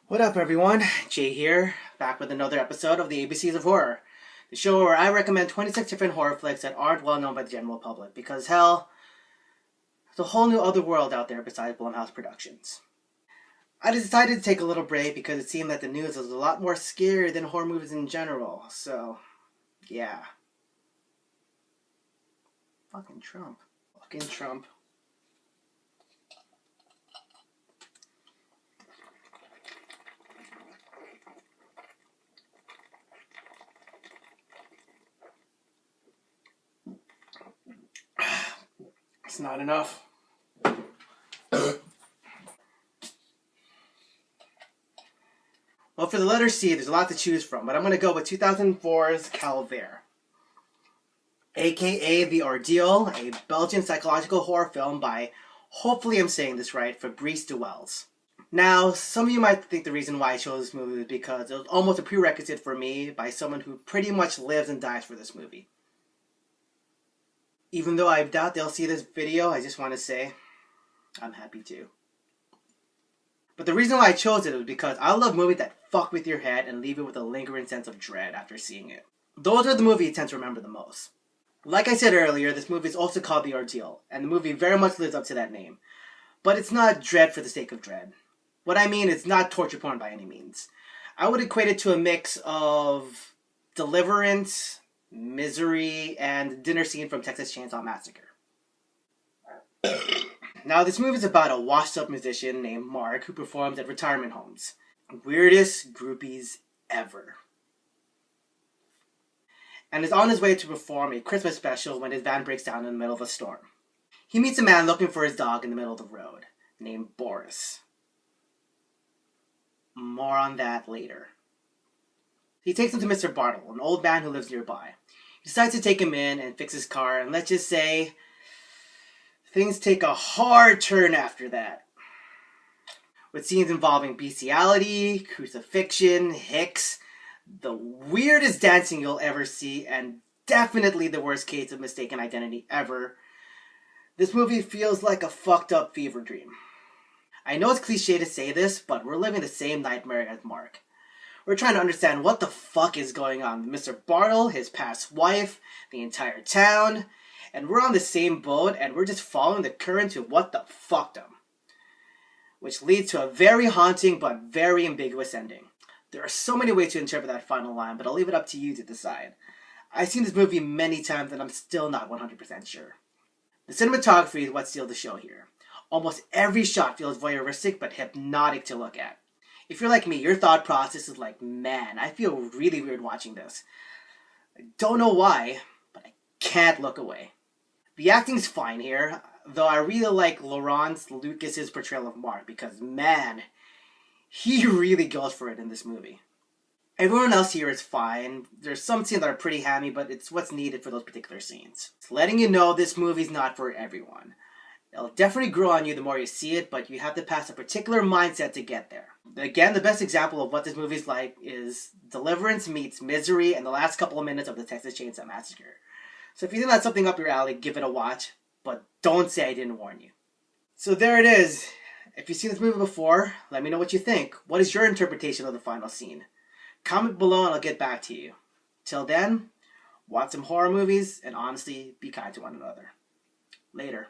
What up, everyone? Jay here, back with another episode of the ABCs of Horror, the show where I recommend 26 different horror flicks that aren't well known by the general public, because hell, there's a whole new other world out there besides Blumhouse Productions. I decided to take a little break because it seemed that the news was a lot more scary than horror movies in general, so yeah. Fucking Trump. Fucking Trump. It's not enough. Well, for the letter C, there's a lot to choose from, but I'm going to go with 2004's Calvaire, aka The Ordeal, a Belgian psychological horror film by, hopefully I'm saying this right, Fabrice Duels. Now, some of you might think the reason why I chose this movie is because it was almost a prerequisite for me by someone who pretty much lives and dies for this movie. Even though I doubt they'll see this video, I just want to say, I'm happy too. But the reason why I chose it was because I love movies that fuck with your head and leave you with a lingering sense of dread after seeing it. Those are the movies you tend to remember the most. Like I said earlier, this movie is also called The Ordeal, and the movie very much lives up to that name. But it's not dread for the sake of dread. What I mean, it's not torture porn by any means. I would equate it to a mix of Deliverance, Misery, and dinner scene from Texas Chainsaw Massacre. Now, this movie is about a washed-up musician named Mark who performs at retirement homes. Weirdest groupies ever. And is on his way to perform a Christmas special when his van breaks down in the middle of a storm. He meets a man looking for his dog in the middle of the road, named Boris. More on that later. He takes him to Mr. Bartle, an old man who lives nearby. He decides to take him in and fix his car, and let's just say, things take a hard turn after that. With scenes involving bestiality, crucifixion, hicks, the weirdest dancing you'll ever see, and definitely the worst case of mistaken identity ever. This movie feels like a fucked up fever dream. I know it's cliche to say this, but we're living the same nightmare as Mark. We're trying to understand what the fuck is going on with Mr. Bartle, his past wife, the entire town, and we're on the same boat and we're just following the current to what the fucked them. Which leads to a very haunting but very ambiguous ending. There are so many ways to interpret that final line, but I'll leave it up to you to decide. I've seen this movie many times and I'm still not 100% sure. The cinematography is what steals the show here. Almost every shot feels voyeuristic but hypnotic to look at. If you're like me, your thought process is like, man, I feel really weird watching this. I don't know why, but I can't look away. The acting's fine here, though I really like Laurence Lucas's portrayal of Mark because, man, he really goes for it in this movie. Everyone else here is fine. There's some scenes that are pretty hammy, but it's what's needed for those particular scenes. It's letting you know this movie's not for everyone. It'll definitely grow on you the more you see it, but you have to pass a particular mindset to get there. Again, the best example of what this movie's like is Deliverance meets Misery and the last couple of minutes of the Texas Chainsaw Massacre. So if you think that's something up your alley, give it a watch, but don't say I didn't warn you. So there it is. If you've seen this movie before, let me know what you think. What is your interpretation of the final scene? Comment below and I'll get back to you. Till then, watch some horror movies and honestly, be kind to one another. Later.